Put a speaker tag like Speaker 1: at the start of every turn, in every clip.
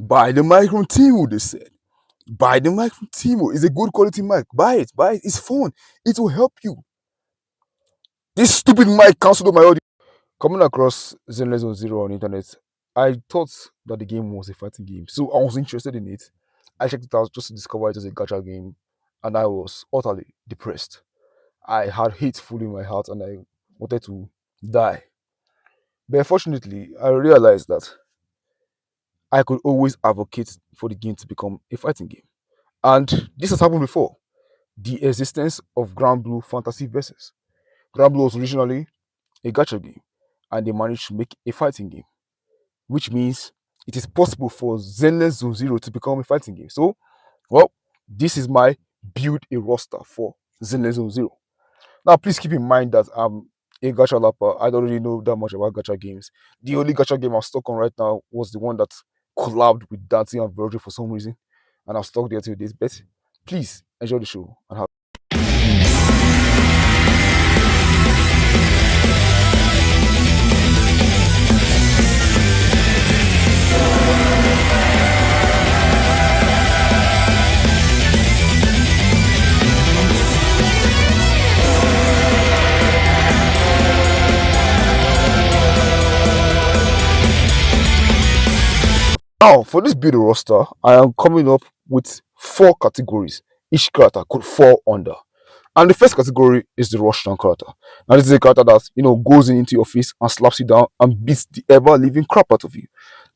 Speaker 1: Buy the mic from Timo, they said. Buy the mic from Timo. It's a good quality mic. Buy it. Buy it. It's fun. It will help you. This stupid mic cancelled my audio. Coming across Zenless on Zero on the internet, I thought that the game was a fighting game. So I was interested in it. I checked it out just to discover it was a gacha game. And I was utterly depressed. I had hate full in my heart and I wanted to die. But unfortunately, I realized that I could always advocate for the game to become a fighting game. And this has happened before. The existence of Grand Blue Fantasy Versus. Grand Blue was originally a gacha game, and they managed to make a fighting game, which means it is possible for Zenless Zone Zero to become a fighting game. So, well, this is my build a roster for Zenless Zone Zero. Now, please keep in mind that I'm a gacha lapper. I don't really know that much about gacha games. The only gacha game I'm stuck on right now was the one that collabed with Dante and Virgil for some reason, and I'm stuck there till this. But please enjoy the show and have. Now, for this build roster, I am coming up with 4 categories each character could fall under. And the first category is the rushdown character. Now, this is a character that goes into your face and slaps you down and beats the ever living crap out of you.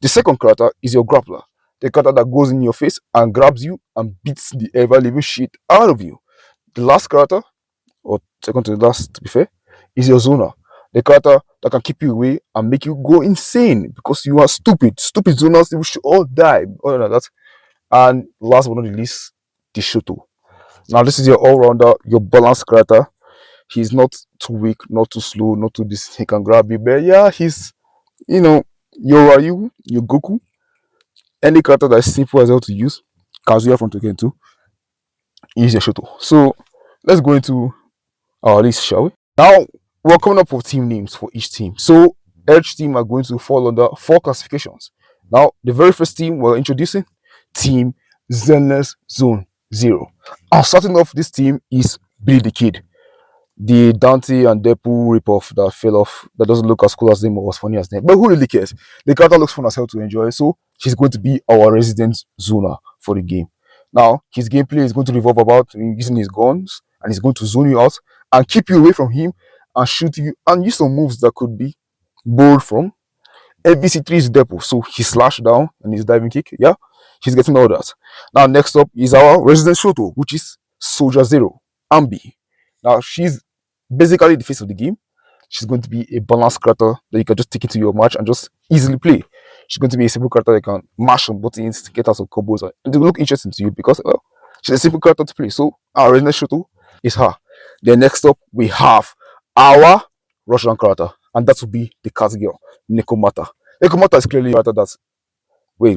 Speaker 1: The second character is your grappler, the character that goes in your face and grabs you and beats the ever living shit out of you. The last character, or second to the last to be fair, is your zoner. The character that can keep you away and make you go insane because you are stupid. Stupid zoners, they should all die. Other than that. And last but not the least, the Shoto. Now, this is your all-rounder, your balanced character. He's not too weak, not too slow, not too this. He can grab you, but yeah, he's your Ryu, your Goku. Any character that is simple as hell to use, Kazuya from Tekken 2, is your Shoto. So let's go into our list, shall we? Now we're coming up with team names for each team. So each team are going to fall under 4 classifications. Now, the very first team we're introducing, Team Zenless Zone Zero. And starting off this team is Billy the Kid, the Dante and Depu ripoff that fell off, that doesn't look as cool as them or as funny as them. But who really cares? The character looks fun as hell to enjoy, so he's going to be our resident zoner for the game. Now, his gameplay is going to revolve about using his guns, and he's going to zone you out and keep you away from him and shoot you and use some moves that could be borrowed from MVC3's Depo. So he slashed down and his diving kick, yeah, he's getting all that. Now, next up is our resident Shoto, which is Soldier Zero, Ambi. Now, she's basically the face of the game. She's going to be a balanced character that you can just take into your match and just easily play. She's going to be a simple character that can mash some buttons to get out some combos, and it will look interesting to you because, well, she's a simple character to play. So our resident Shoto is her. Then next up, we have our Russian character, and that will be the cat girl, Nekomata. Nekomata is clearly a character that's who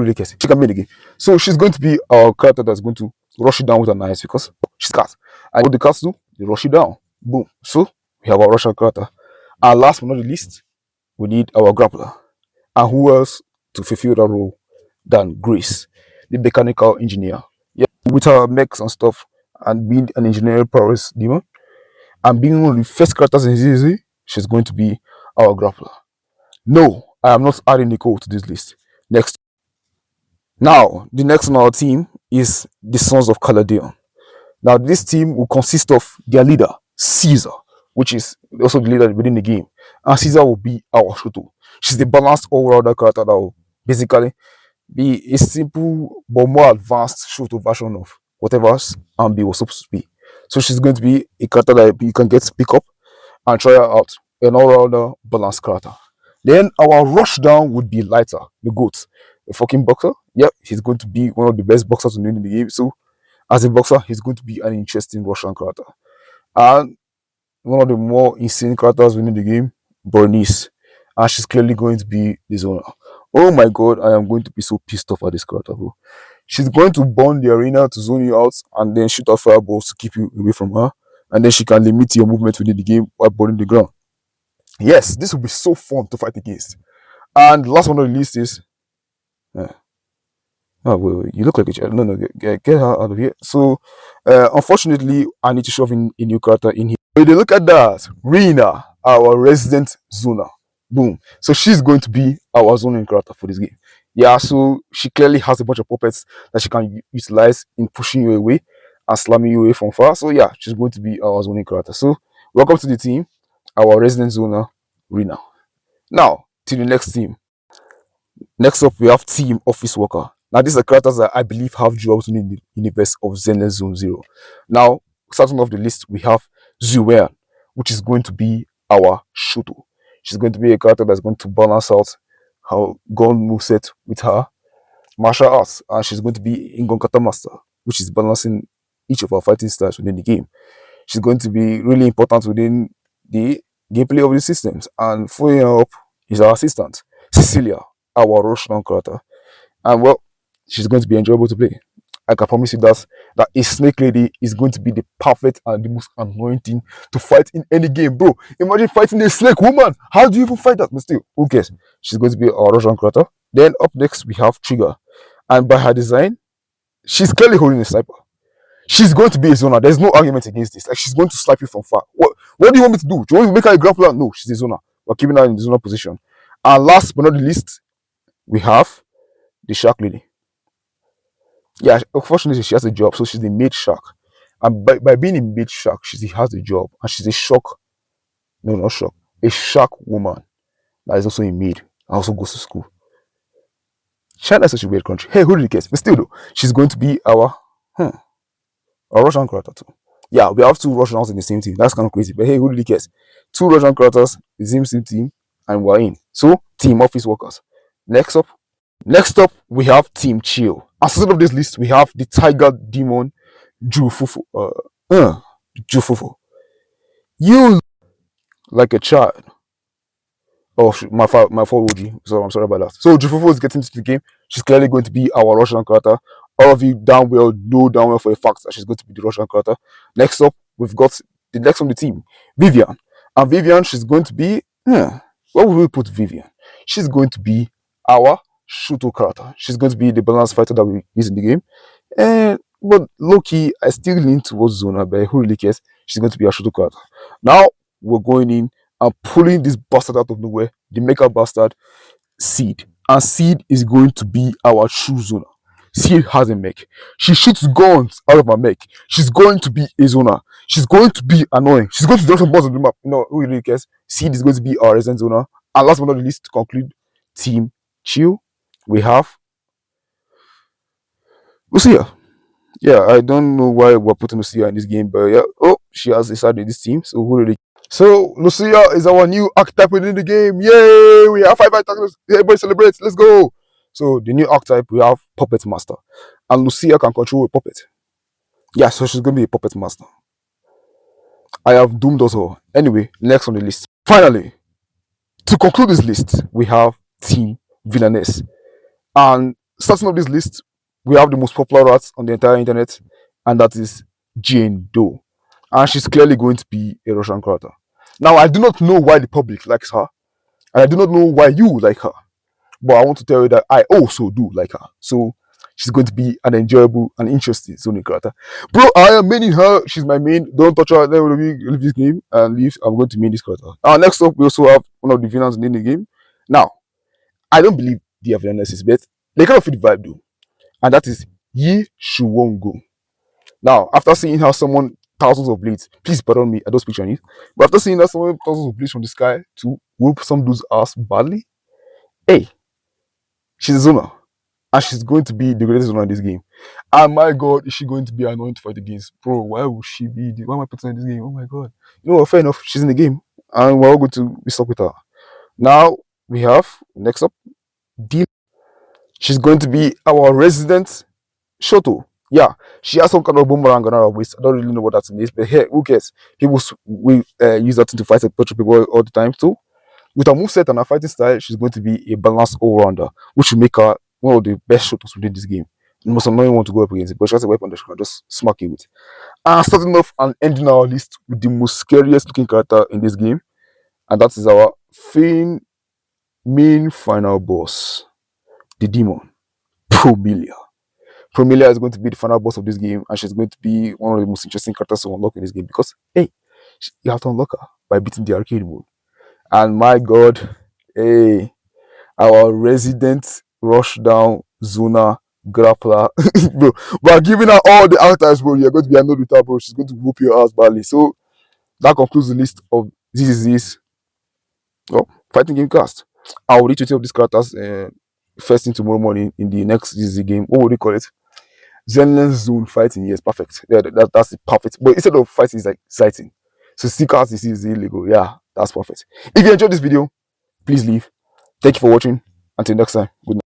Speaker 1: really cares? She can be the game. So she's going to be our character that's going to rush you down with her knives because she's cat. And what the cats do, they rush you down. Boom. So we have our Russian character. And last but not the least, we need our grappler. And who else to fulfill that role than Grace, the mechanical engineer? Yeah, with her mechs and stuff, and being an engineering prowess demon, and being one of the first characters in ZZ, she's going to be our grappler. No, I am not adding Nicole to this list. Next. Now, the next on our team is the Sons of Caladion. Now, this team will consist of their leader, Caesar, which is also the leader within the game. And Caesar will be our Shoto. She's the balanced all-rounder character that will basically be a simple but more advanced Shoto version of whatever Ambi was supposed to be. So she's going to be a character that you can get to pick up and try her out. An all-rounder balanced character. Then our rushdown would be Lighter, the goat, a fucking boxer. Yep, he's going to be one of the best boxers in the game. So as a boxer, he's going to be an interesting Russian character. And one of the more insane characters within the game, Bernice. And she's clearly going to be the zoner. Oh my god, I am going to be so pissed off at this character, bro. She's going to burn the arena to zone you out and then shoot out fireballs to keep you away from her. And then she can limit your movement within the game while burning the ground. Yes, this will be so fun to fight against. And last but not least is uh, oh wait, you look like a child. No, no, get her out of here. So unfortunately, I need to shove in a new character in here. When you look at that, Rina, our resident zoner. Boom. So she's going to be our zoning character for this game. Yeah, so she clearly has a bunch of puppets that she can utilize in pushing you away and slamming you away from far. So yeah, she's going to be our zoning character. So welcome to the team, our resident zoner, Rina. Now to the next team. Next up, we have Team Office Worker. Now, these are characters that I believe have jobs in the universe of Zenless Zone Zero. Now, starting off the list, we have Zuean, which is going to be our Shuto. She's going to be a character that's going to balance out her gun moveset with her martial arts, and she's going to be Ingon Kata Master, which is balancing each of our fighting styles within the game. She's going to be really important within the gameplay of the systems. And following her up is our assistant, Cecilia, our Russian character. And well, she's going to be enjoyable to play. I can promise you that a snake lady is going to be the perfect and the most annoying thing to fight in any game, bro. Imagine fighting a snake woman. How do you even fight that? But still, who cares? She's going to be our Russian character. Then up next we have Trigger, and by her design, she's clearly holding a sniper. She's going to be a zoner. There's no argument against this. Like she's going to snipe you from far. What do you want me to do? Do you want me to make her a grappler? No, she's a zoner. We're keeping her in the zoner position. And last but not the least, we have the Shark Lady. Yeah, unfortunately, she has a job, so she's a maid shark. And by being a maid shark, she has a job, and she's a shock. No, not shock. A shark woman that is also a maid and also goes to school. China is such a weird country. Hey, who really cares? But still, though, she's going to be our Russian character too. Yeah, we have two Russians in the same team. That's kind of crazy. But hey, who really cares? Two Russian characters, the same team, and we're in. So, Team Office Workers. Next up, we have Team Chill. As part of this list, we have the Tiger Demon Jufufu. Jufufu. You look like a child. Oh, my fault, OG. So I'm sorry about that. So Jufufu is getting into the game. She's clearly going to be our Russian character. All of you down well know down well for a fact that she's going to be the Russian character. Next up, we've got the next on the team, Vivian. And Vivian, she's going to be where will we put Vivian? She's going to be our Shuto character. She's going to be the balance fighter that we use in the game. But low key, I still lean towards Zona, but who really cares? She's going to be our Shuto character. Now we're going in and pulling this bastard out of nowhere, the Mecha bastard, Seed. And Seed is going to be our true zoner. Seed has a mech. She shoots guns out of her mech. She's going to be a zoner. She's going to be annoying. She's going to drop some balls on the map. You know, who really cares? Seed is going to be our resident zoner. And last but not least, to conclude, Team Chill, we have Lucia. Yeah, I don't know why we're putting Lucia in this game, but yeah. Oh, she has decided this team, so who really. So Lucia is our new archetype within the game. Yay! We have five archetypes. Everybody celebrates. Let's go. So the new archetype, we have Puppet Master, and Lucia can control a puppet. Yeah, so she's gonna be a puppet master. I have doomed us all. Anyway, next on the list. Finally, to conclude this list, we have Team Villainess. And starting off this list, we have the most popular rat on the entire internet, and that is Jane Doe. And she's clearly going to be a Russian character. Now, I do not know why the public likes her, and I do not know why you like her. But I want to tell you that I also do like her. So she's going to be an enjoyable and interesting zoning character. Bro, I am maining her. She's my main. Don't touch her. Let me leave this game and leave. I'm going to main this character. Next up, we also have one of the villains in the game. Now, I don't believe they are villainess, but they kind of fit the vibe though. And that is Yi Shuwongo. Now, after seeing how someone thousands of blades, please pardon me, I don't speak Chinese, but after seeing how someone thousands of blades from the sky to whoop some dude's ass badly, hey, she's a zoner. And she's going to be the greatest zoner in this game. And my god, is she going to be annoying to fight against? Bro, why would she be? Why am I putting her in this game? Oh my god. You know what, fair enough, she's in the game. And we're all going to be stuck with her. Now, we have, next up, D. She's going to be our resident Shoto. Yeah, she has some kind of boomerang on her waist. I don't really know what that is, but hey, who cares? People we use that thing to fight and torture people all the time too. With her moveset and her fighting style, she's going to be a balanced all-rounder, which will make her one of the best Shotos within this game. The most annoying one to go up against it, but she has a weapon that she can just smack you with. And starting off and ending our list with the most scariest looking character in this game, and that is our Fane main final boss, the demon, Promelia. Promelia is going to be the final boss of this game, and she's going to be one of the most interesting characters to unlock in this game because, hey, you have to unlock her by beating the arcade mode. And my god, hey, our resident rushdown zona grappler, bro. But giving her all the outers, bro, you're going to be annoyed with her, bro. She's going to whoop your ass badly. So that concludes the list of this fighting game cast. I will retweet of these characters first thing tomorrow morning in the next ZZ game. What would you call it? Zenless zone fighting. Yes, perfect. Yeah, that's the perfect. But instead of fighting, it's like sighting. So see cards is illegal. Yeah, that's perfect. If you enjoyed this video, please leave. Thank you for watching. Until next time. Good night.